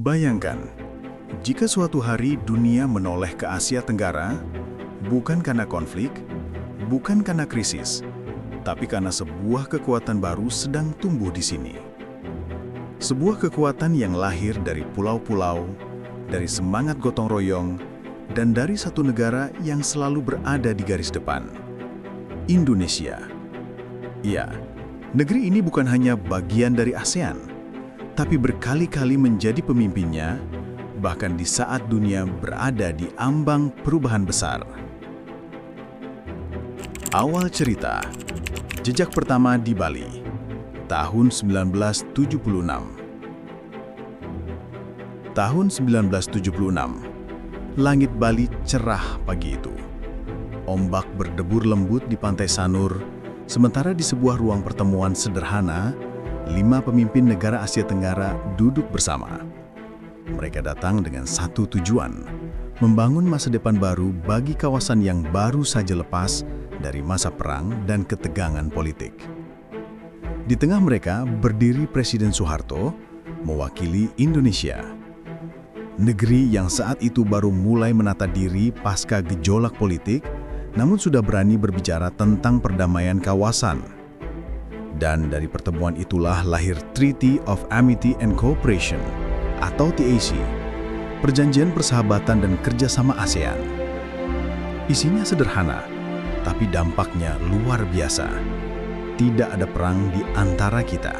Bayangkan, jika suatu hari dunia menoleh ke Asia Tenggara, bukan karena konflik, bukan karena krisis, tapi karena sebuah kekuatan baru sedang tumbuh di sini. Sebuah kekuatan yang lahir dari pulau-pulau, dari semangat gotong royong, dan dari satu negara yang selalu berada di garis depan, Indonesia. Ya, negeri ini bukan hanya bagian dari ASEAN, tapi berkali-kali menjadi pemimpinnya, bahkan di saat dunia berada di ambang perubahan besar. Awal cerita, jejak pertama di Bali, tahun 1976. Tahun 1976, langit Bali cerah pagi itu. Ombak berdebur lembut di pantai Sanur, sementara di sebuah ruang pertemuan sederhana, 5 pemimpin negara Asia Tenggara duduk bersama. Mereka datang dengan satu tujuan, membangun masa depan baru bagi kawasan yang baru saja lepas dari masa perang dan ketegangan politik. Di tengah mereka berdiri Presiden Soeharto, mewakili Indonesia. Negeri yang saat itu baru mulai menata diri pasca gejolak politik, namun sudah berani berbicara tentang perdamaian kawasan. Dan dari pertemuan itulah lahir Treaty of Amity and Cooperation, atau TAC, Perjanjian Persahabatan dan Kerjasama ASEAN. Isinya sederhana, tapi dampaknya luar biasa. Tidak ada perang di antara kita.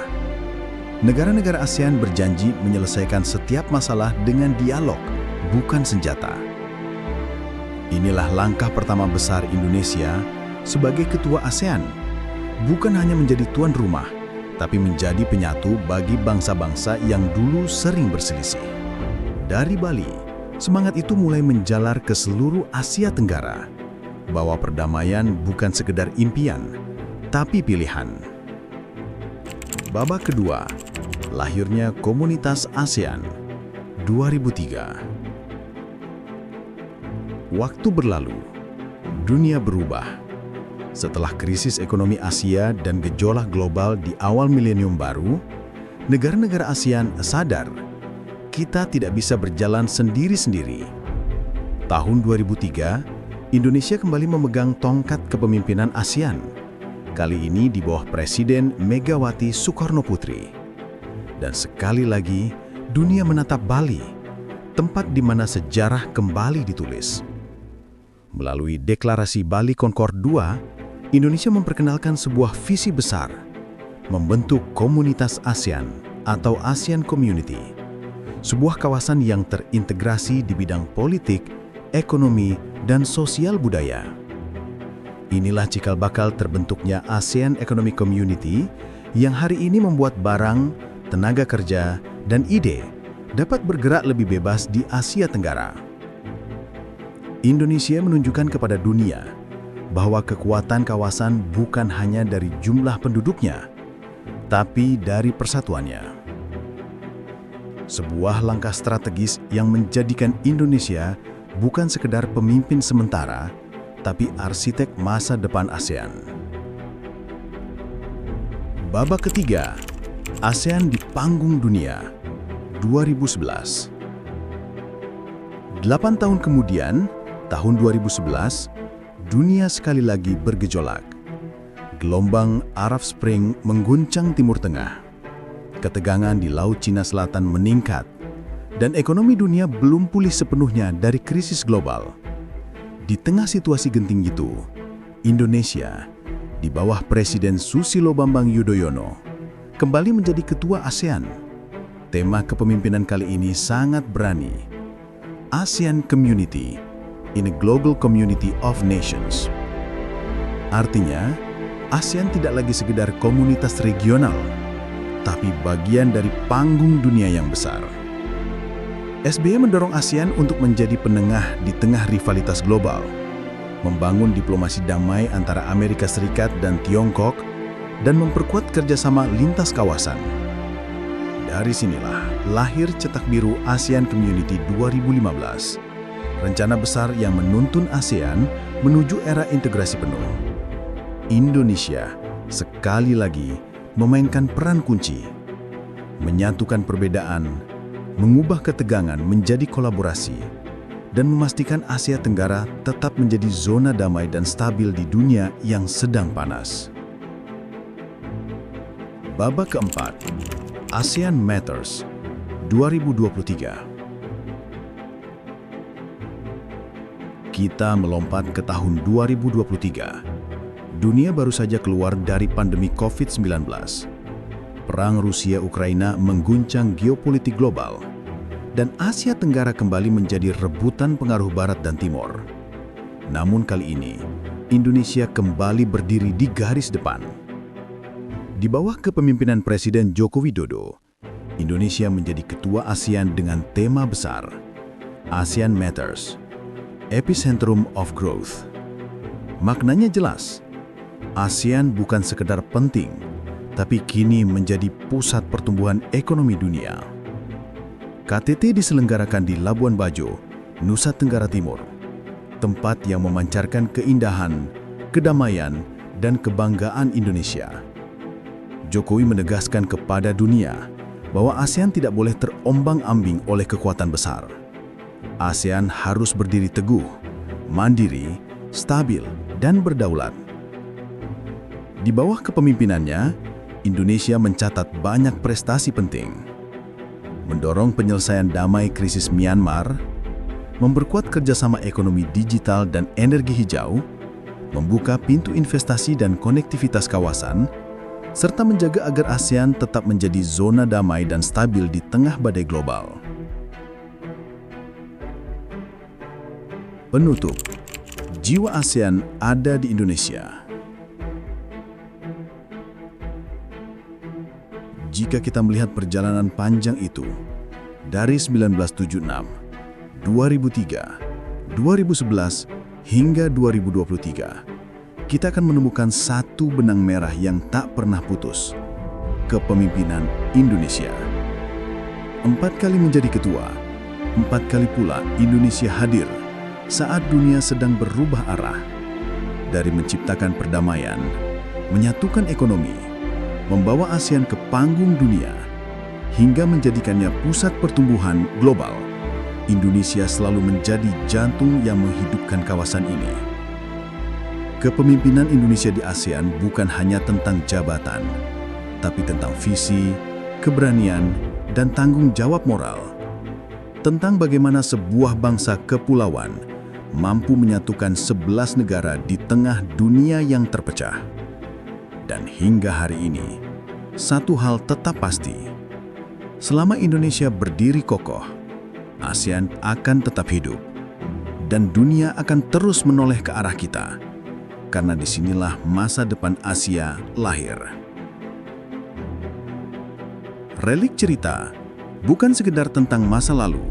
Negara-negara ASEAN berjanji menyelesaikan setiap masalah dengan dialog, bukan senjata. Inilah langkah pertama besar Indonesia sebagai ketua ASEAN, bukan hanya menjadi tuan rumah, tapi menjadi penyatu bagi bangsa-bangsa yang dulu sering berselisih. Dari Bali, semangat itu mulai menjalar ke seluruh Asia Tenggara, bahwa perdamaian bukan sekedar impian, tapi pilihan. Babak kedua, lahirnya Komunitas ASEAN, 2003. Waktu berlalu, dunia berubah. Setelah krisis ekonomi Asia dan gejolak global di awal milenium baru, negara-negara ASEAN sadar kita tidak bisa berjalan sendiri-sendiri. Tahun 2003, Indonesia kembali memegang tongkat kepemimpinan ASEAN, kali ini di bawah Presiden Megawati Soekarnoputri. Dan sekali lagi, dunia menatap Bali, tempat di mana sejarah kembali ditulis. Melalui Deklarasi Bali Concord II, Indonesia memperkenalkan sebuah visi besar, membentuk Komunitas ASEAN atau ASEAN Community, sebuah kawasan yang terintegrasi di bidang politik, ekonomi, dan sosial budaya. Inilah cikal bakal terbentuknya ASEAN Economic Community yang hari ini membuat barang, tenaga kerja, dan ide dapat bergerak lebih bebas di Asia Tenggara. Indonesia menunjukkan kepada dunia bahwa kekuatan kawasan bukan hanya dari jumlah penduduknya, tapi dari persatuannya. Sebuah langkah strategis yang menjadikan Indonesia bukan sekedar pemimpin sementara, tapi arsitek masa depan ASEAN. Babak ketiga, ASEAN di panggung dunia, 2011. 8 tahun kemudian, tahun 2011, dunia sekali lagi bergejolak. Gelombang Arab Spring mengguncang Timur Tengah. Ketegangan di Laut Cina Selatan meningkat, dan ekonomi dunia belum pulih sepenuhnya dari krisis global. Di tengah situasi genting itu, Indonesia, di bawah Presiden Susilo Bambang Yudhoyono, kembali menjadi ketua ASEAN. Tema kepemimpinan kali ini sangat berani. ASEAN Community in a Global Community of Nations. Artinya, ASEAN tidak lagi sekedar komunitas regional, tapi bagian dari panggung dunia yang besar. SBY mendorong ASEAN untuk menjadi penengah di tengah rivalitas global, membangun diplomasi damai antara Amerika Serikat dan Tiongkok, dan memperkuat kerjasama lintas kawasan. Dari sinilah lahir cetak biru ASEAN Community 2015. Rencana besar yang menuntun ASEAN menuju era integrasi penuh. Indonesia sekali lagi memainkan peran kunci, menyatukan perbedaan, mengubah ketegangan menjadi kolaborasi, dan memastikan Asia Tenggara tetap menjadi zona damai dan stabil di dunia yang sedang panas. Babak keempat, ASEAN Matters 2023. Kita melompat ke tahun 2023. Dunia baru saja keluar dari pandemi COVID-19. Perang Rusia-Ukraina mengguncang geopolitik global, dan Asia Tenggara kembali menjadi rebutan pengaruh Barat dan Timur. Namun kali ini, Indonesia kembali berdiri di garis depan. Di bawah kepemimpinan Presiden Joko Widodo, Indonesia menjadi ketua ASEAN dengan tema besar, ASEAN Matters, Epicentrum of Growth. Maknanya jelas, ASEAN bukan sekedar penting, tapi kini menjadi pusat pertumbuhan ekonomi dunia. KTT diselenggarakan di Labuan Bajo, Nusa Tenggara Timur, tempat yang memancarkan keindahan, kedamaian, dan kebanggaan Indonesia. Jokowi menegaskan kepada dunia bahwa ASEAN tidak boleh terombang-ambing oleh kekuatan besar. ASEAN harus berdiri teguh, mandiri, stabil, dan berdaulat. Di bawah kepemimpinannya, Indonesia mencatat banyak prestasi penting. Mendorong penyelesaian damai krisis Myanmar, memperkuat kerjasama ekonomi digital dan energi hijau, membuka pintu investasi dan konektivitas kawasan, serta menjaga agar ASEAN tetap menjadi zona damai dan stabil di tengah badai global. Penutup, jiwa ASEAN ada di Indonesia. Jika kita melihat perjalanan panjang itu, dari 1976, 2003, 2011, hingga 2023, kita akan menemukan satu benang merah yang tak pernah putus, kepemimpinan Indonesia. 4 kali menjadi ketua, 4 kali pula Indonesia hadir saat dunia sedang berubah arah, dari menciptakan perdamaian, menyatukan ekonomi, membawa ASEAN ke panggung dunia, hingga menjadikannya pusat pertumbuhan global. Indonesia selalu menjadi jantung yang menghidupkan kawasan ini. Kepemimpinan Indonesia di ASEAN bukan hanya tentang jabatan, tapi tentang visi, keberanian, dan tanggung jawab moral. Tentang bagaimana sebuah bangsa kepulauan mampu menyatukan 11 negara di tengah dunia yang terpecah. Dan hingga hari ini, satu hal tetap pasti. Selama Indonesia berdiri kokoh, ASEAN akan tetap hidup. Dan dunia akan terus menoleh ke arah kita. Karena disinilah masa depan Asia lahir. Relik cerita bukan sekedar tentang masa lalu,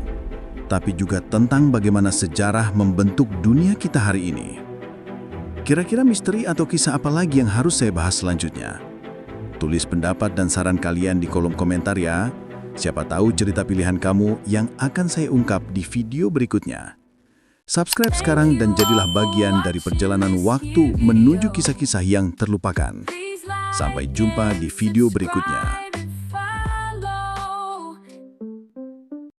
tapi juga tentang bagaimana sejarah membentuk dunia kita hari ini. Kira-kira misteri atau kisah apa lagi yang harus saya bahas selanjutnya? Tulis pendapat dan saran kalian di kolom komentar ya. Siapa tahu cerita pilihan kamu yang akan saya ungkap di video berikutnya. Subscribe sekarang dan jadilah bagian dari perjalanan waktu menuju kisah-kisah yang terlupakan. Sampai jumpa di video berikutnya.